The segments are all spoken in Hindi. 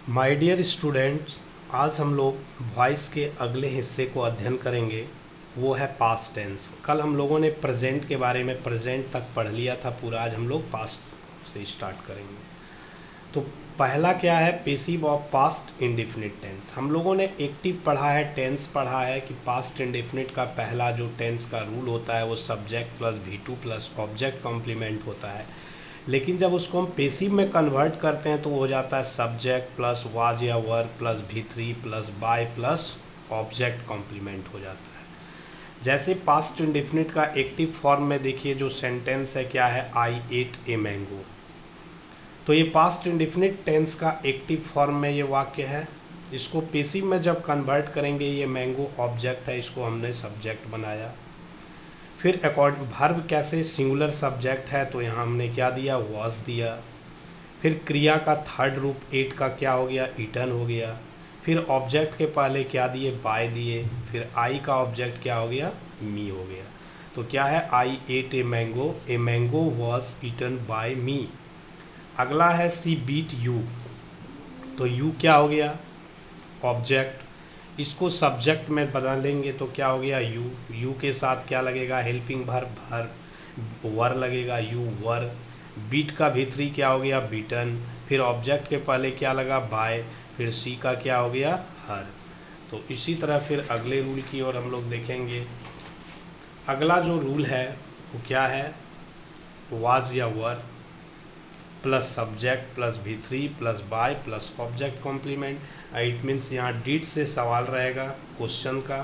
माय डियर स्टूडेंट्स, आज हम लोग वॉइस के अगले हिस्से को अध्ययन करेंगे। वो है पास्ट टेंस। कल हम लोगों ने प्रेजेंट के बारे में प्रेजेंट तक पढ़ लिया था पूरा। आज हम लोग पास्ट से स्टार्ट करेंगे। तो पहला क्या है? Passive of past indefinite tense. हम लोगों ने एक्टिव पढ़ा है, टेंस पढ़ा है कि पास्ट इंडेफिनिट का पहला जो टेंस का रूल होता है वो subject plus V2 plus object complement होता है। लेकिन जब उसको हम पेसिव में कन्वर्ट करते हैं तो वो हो जाता है सब्जेक्ट प्लस वाज या were plus V3 plus by plus object complement हो जाता है। जैसे पास्ट इंडेफिनिट का एक्टिव फॉर्म में देखिए, जो सेंटेंस है क्या है? I ate a mango. तो ये पास्ट इंडेफिनिट टेंस का एक्टिव फॉर्म में ये वाक्य है। इसको पेसिव में जब कन्वर्ट करेंगे, ये मैंगो ऑब्जेक्ट है, इसको हमने सब्जेक्ट बनाया। फिर अकॉर्डिंग वर्ब कैसे? सिंगुलर सब्जेक्ट है तो यहाँ हमने क्या दिया? वॉज दिया। फिर क्रिया का थर्ड रूप एट का क्या हो गया? ईटन हो गया। फिर ऑब्जेक्ट के पहले क्या दिए? बाय दिए। फिर आई का ऑब्जेक्ट क्या हो गया? मी हो गया। तो क्या है? I ate a mango was eaten by me. अगला है सी बीट यू। तो यू क्या हो गया? ऑब्जेक्ट। इसको सब्जेक्ट में बदलेंगे तो क्या हो गया? यू। यू के साथ क्या लगेगा? हेल्पिंग वर्ब वर लगेगा, यू वर। बीट का भीतरी क्या हो गया? बीटन। फिर ऑब्जेक्ट के पहले क्या लगा? बाय। फिर सी का क्या हो गया? हर। तो इसी तरह फिर अगले रूल की ओर हम लोग देखेंगे। अगला जो रूल है वो क्या है? वाज या were plus subject plus V3 plus by plus object complement. It means यहाँ डिड से सवाल रहेगा क्वेश्चन का,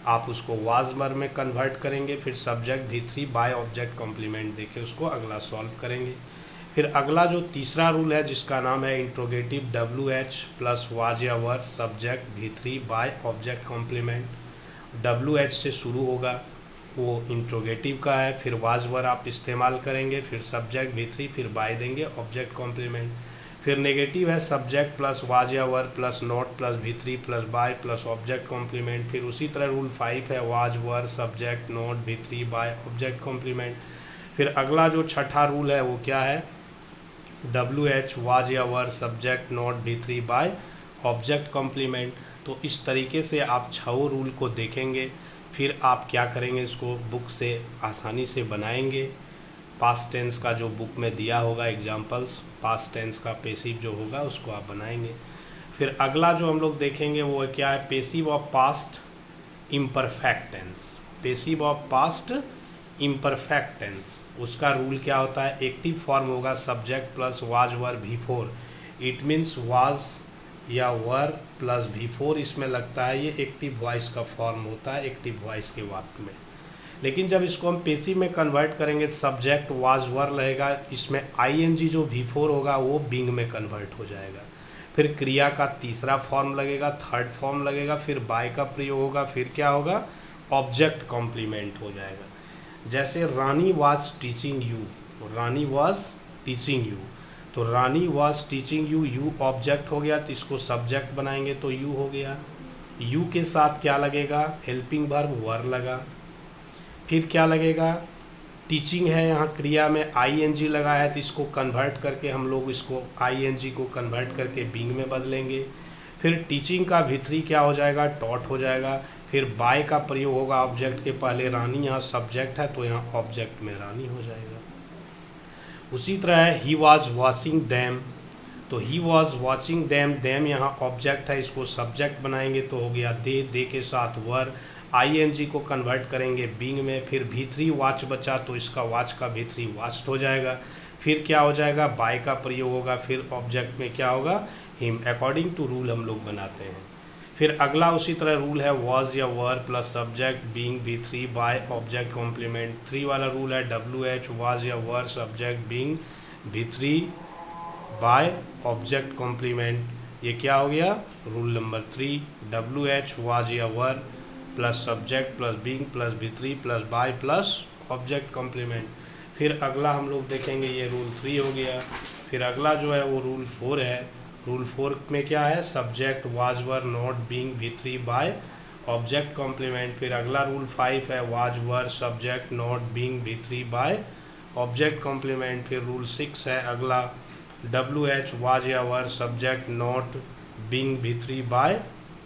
आप उसको वाज वर में कन्वर्ट करेंगे, फिर subject V3 by object complement देके उसको अगला सॉल्व करेंगे। फिर अगला जो तीसरा रूल है जिसका नाम है इंट्रोगेटिव, WH प्लस वाज या were subject V3 by object complement. WH से शुरू होगा, वो इंट्रोगेटिव का है। फिर वाज वर आप इस्तेमाल करेंगे, फिर सब्जेक्ट V3, फिर बाय देंगे ऑब्जेक्ट कॉम्प्लीमेंट। फिर नेगेटिव है सब्जेक्ट प्लस वाज या were plus not plus V3 plus by plus object complement. फिर उसी तरह रूल 5 है was were subject not V3 by object complement. फिर अगला जो छठा रूल है वो क्या है? WH वाज या were subject not V3 by object complement. तो इस तरीके से आप छह रूल को देखेंगे, फिर आप क्या करेंगे? इसको बुक से आसानी से बनाएंगे। पास्ट टेंस का जो बुक में दिया होगा एग्जाम्पल्स, पास्ट टेंस का पेसिव जो होगा उसको आप बनाएंगे। फिर अगला जो हम लोग देखेंगे वो क्या है? Passive of past imperfect tense. Passive of past imperfect tense, उसका रूल क्या होता है? एक्टिव फॉर्म होगा subject plus was were V4। It means was या वर प्लस V4 इसमें लगता है, ये एक्टिव वॉइस का फॉर्म होता है एक्टिव वॉइस के वाक्य में। लेकिन जब इसको हम पेसिव में कन्वर्ट करेंगे, सब्जेक्ट वाज वर रहेगा, इसमें ING जो V4 होगा वो बिंग में कन्वर्ट हो जाएगा। फिर क्रिया का तीसरा फॉर्म लगेगा, थर्ड फॉर्म लगेगा, फिर बाय का प्रयोग होगा, फिर क्या होगा? ऑब्जेक्ट कॉम्प्लीमेंट हो जाएगा। जैसे Rani was teaching you, Rani was teaching you, तो Rani was teaching you, you object हो गया, तो इसको सब्जेक्ट बनाएंगे तो यू हो गया। यू के साथ क्या लगेगा? हेल्पिंग वर्ब वर लगा। फिर क्या लगेगा? टीचिंग है, यहाँ क्रिया में ING लगा है, तो इसको कन्वर्ट करके हम लोग इसको ING को कन्वर्ट करके बिंग में बदलेंगे। फिर टीचिंग का V3 क्या हो जाएगा? टॉट हो जाएगा। फिर बाय का प्रयोग होगा ऑब्जेक्ट के पहले, रानी यहाँ सब्जेक्ट है तो यहाँ ऑब्जेक्ट में रानी हो जाएगा। उसी तरह है ही वॉज वॉचिंग दैम, तो he was watching them, them यहाँ ऑब्जेक्ट है, इसको सब्जेक्ट बनाएंगे तो हो गया दे के साथ वर। ING को कन्वर्ट करेंगे बिंग में। फिर V3 वॉच बचा तो इसका वॉच का V3 वॉच्ड हो जाएगा। फिर क्या हो जाएगा? बाय का प्रयोग होगा, फिर ऑब्जेक्ट में क्या होगा? हिम। अकॉर्डिंग टू रूल हम लोग बनाते हैं। फिर अगला उसी तरह रूल है was or were plus subject being V3 by object complement. 3 वाला रूल है WH was or were subject being V3 by object complement. ये क्या हो गया? रूल नंबर 3, WH वाज या were plus subject plus being plus V3 plus by plus object complement. फिर अगला हम लोग देखेंगे, ये रूल 3 हो गया। फिर अगला जो है वो रूल 4 है। रूल 4 में क्या है? Subject was were not being V3 by object complement. फिर अगला रूल 5 है was were subject not being V3 by object complement. फिर रूल 6 है अगला, WH वाज या were subject not being V3 by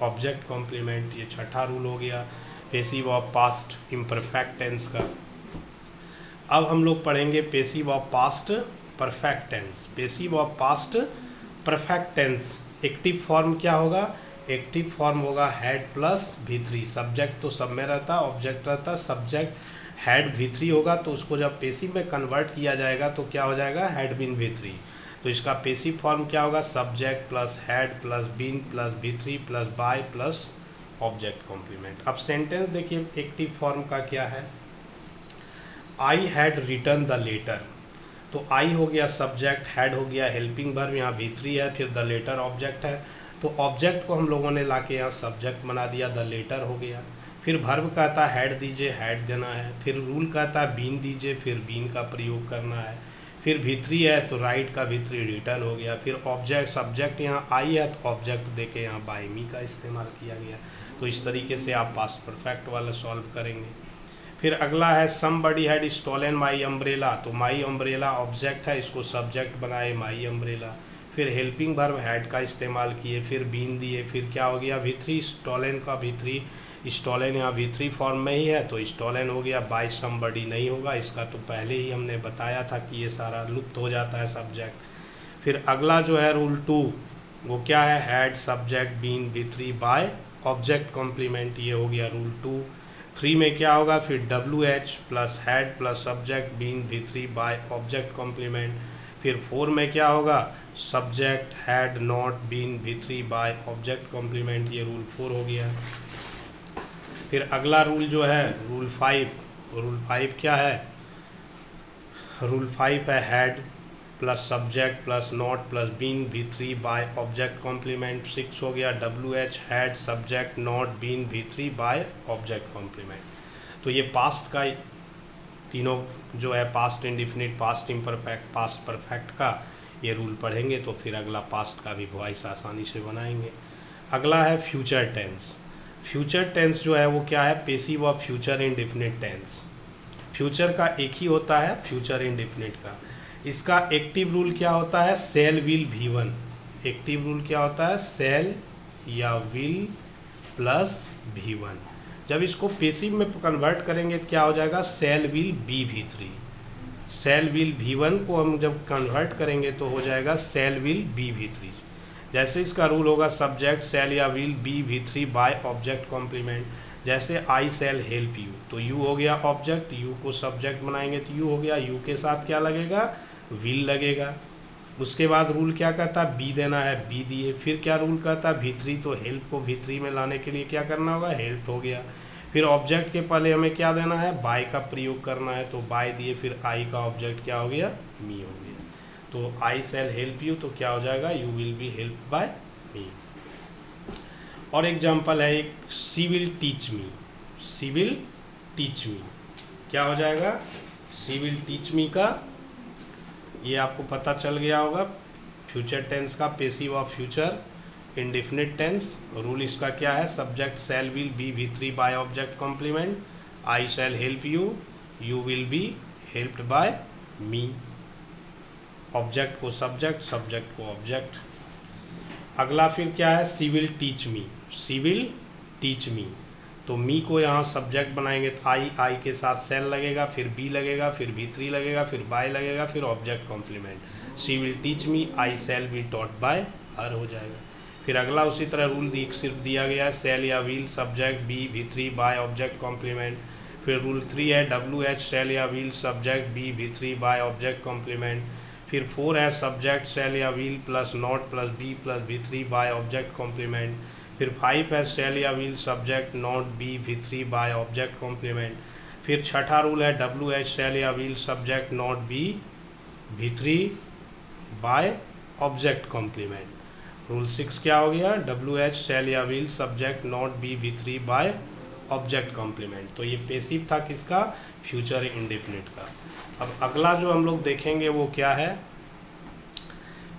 object complement. ये छठा रूल हो गया passive of past imperfect tense का। अब हम लोग पढ़ेंगे passive of past perfect tense. Passive of past perfect tense active form क्या होगा? एक्टिव फॉर्म होगा हैड प्लस V3। सब्जेक्ट तो सब में रहता, ऑब्जेक्ट रहता, सब्जेक्ट हैड V3 होगा, तो उसको जब पेसिव में कन्वर्ट किया जाएगा तो क्या हो जाएगा? Had been V3। तो इसका पेसिव फॉर्म क्या होगा? Subject plus had plus been plus V3 plus by plus object complement. अब सेंटेंस देखिए एक्टिव फॉर्म का क्या है। I had return the letter, तो आई हो गया सब्जेक्ट, हैड हो गया हेल्पिंग वर्ब, यहाँ V3 है, फिर द लेटर ऑब्जेक्ट है, तो ऑब्जेक्ट को हम लोगों ने लाके यहाँ सब्जेक्ट बना दिया, द लेटर हो गया। फिर वर्ब कहता है हैड दीजिए, हैड देना है। फिर रूल कहता है बीन दीजिए, फिर बीन का प्रयोग करना है। फिर V3 है तो राइट का V3 रिटर्न हो गया। फिर ऑब्जेक्ट सब्जेक्ट यहाँ आई है तो ऑब्जेक्ट देके यहाँ बाय मी का इस्तेमाल किया गया। तो इस तरीके से आप पास्ट परफेक्ट वाला सॉल्व करेंगे। फिर अगला है somebody had stolen my umbrella, तो माई अम्ब्रेला ऑब्जेक्ट है, इसको सब्जेक्ट बनाए माई अम्ब्रेला। फिर हेल्पिंग वर्ब हैड का इस्तेमाल किए, फिर बीन दिए, फिर क्या हो गया? V3 स्टोलन का V3, स्टोलन यहाँ V3 फॉर्म में ही है तो स्टोलन हो गया, बाय समबडी नहीं होगा, इसका तो पहले ही हमने बताया था कि ये सारा लुप्त हो जाता है सब्जेक्ट। फिर अगला जो है रूल 2 वो क्या है? Had subject been V3 by object complement, ये हो गया रूल 2। 3 में क्या होगा? फिर WH प्लस had plus subject been V3 by object complement. फिर 4 में क्या होगा? Subject had not been V3 by object complement, ये रूल 4 हो गया। फिर अगला रूल जो है रूल 5, रूल 5 क्या है? रूल 5 है had plus subject plus not plus been V3 by object complement. 6 हो गया WH had subject not been V3 by object complement. तो ये पास्ट का तीनों जो है past indefinite, past imperfect, past perfect का ये रूल पढ़ेंगे तो फिर अगला पास्ट का भी वॉइस आसानी से बनाएंगे। अगला है फ्यूचर टेंस। फ्यूचर टेंस जो है वो क्या है? Passive of future indefinite tense. Future का एक ही होता है फ्यूचर इंडिफिनिट का। इसका एक्टिव रूल क्या होता है? Cell will V1। Active rule क्या होता है? सेल या विल प्लस V1। जब इसको पेसिव में कन्वर्ट करेंगे तो क्या हो जाएगा? Shall will be V3। Shall will V1 को हम जब कन्वर्ट करेंगे तो हो जाएगा सेल विल बी V3। जैसे इसका रूल होगा सब्जेक्ट सेल या will be V3 by object complement. जैसे आई सेल हेल्प यू, तो यू हो गया ऑब्जेक्ट, यू को सब्जेक्ट बनाएंगे तो यू हो गया, यू के साथ क्या लगेगा? विल लगेगा। उसके बाद रूल क्या कहता है? बी देना है, बी दिए। फिर क्या रूल कहता है? V3, तो हेल्प को V3 में लाने के लिए क्या करना होगा? हेल्प हो गया। फिर ऑब्जेक्ट के पहले हमें क्या देना है? बाय का प्रयोग करना है, तो बाय दिए। फिर आई का ऑब्जेक्ट क्या हो गया? मी हो गया। तो आई सेल हेल्प यू, तो क्या हो जाएगा? You will be help by me. और एग्जाम्पल है एक, she will teach me. She will teach me क्या हो जाएगा? सी विल टीच मी का ये आपको पता चल गया होगा फ्यूचर टेंस का, passive of future indefinite tense. Rule इसका क्या है? Subject shall will be V3 by object complement. I shall help you, you will be helped by me. Object को सब्जेक्ट, सब्जेक्ट को ऑब्जेक्ट। अगला फिर क्या है? She will teach me. She will teach me, तो मी को यहाँ सब्जेक्ट बनाएंगे तो आई के साथ सेल लगेगा, फिर बी लगेगा, फिर V3 लगेगा, फिर बाय लगेगा, फिर object complement. She will teach me, I shall be taught by her हो जाएगा। फिर अगला उसी तरह रूल सिर्फ दिया गया है सेल या will subject be V3 by object complement. फिर रूल 3 है WH सेल या will subject be V3 by object complement. फिर 4 है सब्जेक्ट सेल या will plus not plus be plus V3 by object complement. फिर 5 है सेल या will subject not be V3 by object complement. फिर छठा रूल है WH सेल या will subject not be V3 by object complement. Rule 6 क्या हो गया? WH सेल या will subject not be V3 by object complement. तो ये पेसिव था किसका? फ्यूचर इंडेफिनिट का। अब अगला जो हम लोग देखेंगे वो क्या है?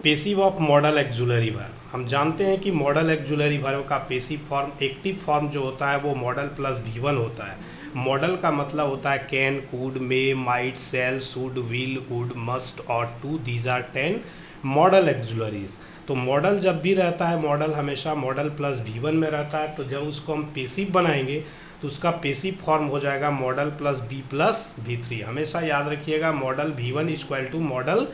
Passive of model auxiliary verb. हम जानते हैं कि मॉडल एक्जुलरी वर्ब का पेसिव फॉर्म, एक्टिव फॉर्म जो होता है वो मॉडल प्लस V1 होता है। मॉडल का मतलब होता है can, could, may, might, shall, should, will, would, must और to, these are 10 modal auxiliaries. तो मॉडल जब भी रहता है, मॉडल हमेशा मॉडल प्लस V1 में रहता है, तो जब उसको हम पेसिव बनाएंगे तो उसका पेसिव फॉर्म हो जाएगा model plus B plus V3। हमेशा याद रखिएगा modal V1 equal to modal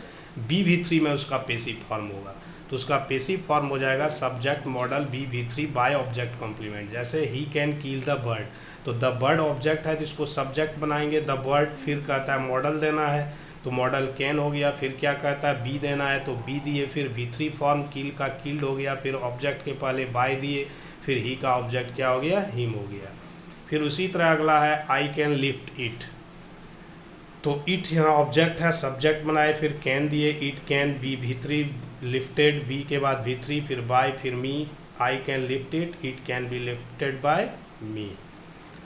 B V3 में उसका पेसिव फॉर्म होगा, तो उसका पेसिव फॉर्म हो जाएगा subject modal B V3 by object complement. जैसे he can kill the bird, तो द बर्ड ऑब्जेक्ट है जिसको सब्जेक्ट बनाएंगे, द बर्ड फिर कहता है मॉडल देना है तो मॉडल कैन हो गया, फिर क्या कहता है बी देना है तो बी दिए, फिर V3 फॉर्म किल का किल्ड हो गया, फिर ऑब्जेक्ट के पहले बाय दिए, फिर ही का ऑब्जेक्ट क्या हो गया, हिम हो गया। फिर उसी तरह अगला है आई कैन लिफ्ट इट, तो इट यहाँ ऑब्जेक्ट है, सब्जेक्ट बनाए, फिर कैन दिए, it can be V3 lifted, be के बाद V3 फिर बाय फिर me, I can lift it can be lifted by me.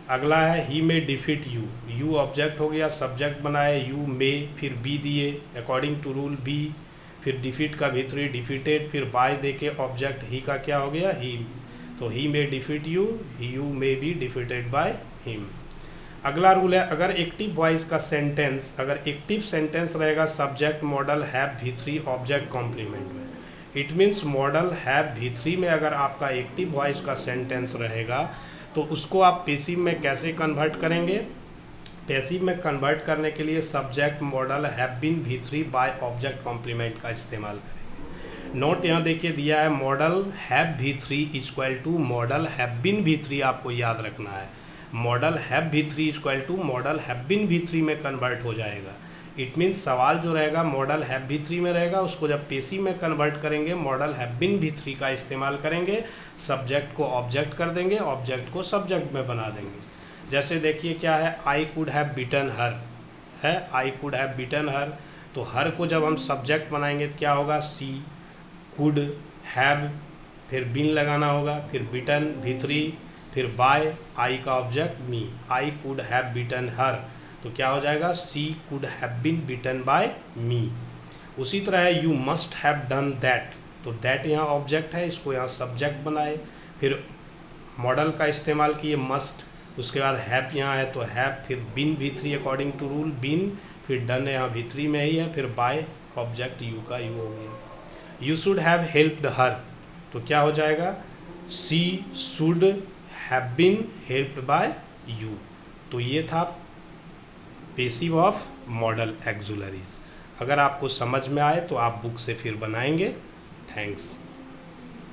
अगला है he may defeat you, you object हो गया, सब्जेक्ट बनाए, यू मे फिर बी दिए अकॉर्डिंग टू रूल बी, फिर डिफीट का V3 डिफीटेड, फिर बाय दे के ऑब्जेक्ट ही का क्या हो गया, ही, तो he may defeat you, you may be defeated by him. अगला रूल है अगर एक्टिव वॉइस का सेंटेंस, अगर एक्टिव सेंटेंस रहेगा subject modal have V3 object complement में, it means modal have V3 में अगर आपका एक्टिव वॉइस का सेंटेंस रहेगा तो उसको आप पैसिव में कैसे कन्वर्ट करेंगे। पैसिव में कन्वर्ट करने के लिए subject modal have been V3 by object complement का इस्तेमाल करेंगे। नोट यहाँ देखिए दिया है modal have V3 equal to modal have been V3, आपको याद रखना है modal have V3 equal to modal have been V3 में कन्वर्ट हो जाएगा। इट मीन्स सवाल जो रहेगा मॉडल हैव V3 में रहेगा, उसको जब पेसिव में कन्वर्ट करेंगे मॉडल हैव बीन V3 का इस्तेमाल करेंगे, सब्जेक्ट को ऑब्जेक्ट कर देंगे, ऑब्जेक्ट को सब्जेक्ट में बना देंगे। जैसे देखिए क्या है आई कुड हैव बीटन हर है, आई कुड हैव बीटन हर, तो हर को जब हम सब्जेक्ट बनाएंगे तो क्या होगा सी, कुड हैव फिर बीन लगाना होगा, फिर बीटन V3 फिर बाय आई का object me, I could have beaten her, तो क्या हो जाएगा she could have been beaten by me. उसी तरह है you must have done that, तो दैट यहाँ ऑब्जेक्ट है, इसको यहाँ सब्जेक्ट बनाए, फिर मॉडल का इस्तेमाल किए मस्ट, उसके बाद हैव यहाँ है तो हैव, फिर been V3 according to rule been, फिर डन यहाँ V3 में ही है, फिर बाय ऑब्जेक्ट यू का यू हो गया। You should have helped her, तो क्या हो जाएगा she should have been helped by you. तो ये था पेसिव ऑफ मॉडल एक्सुलरीज। अगर आपको समझ में आए तो आप बुक से फिर बनाएंगे। थैंक्स।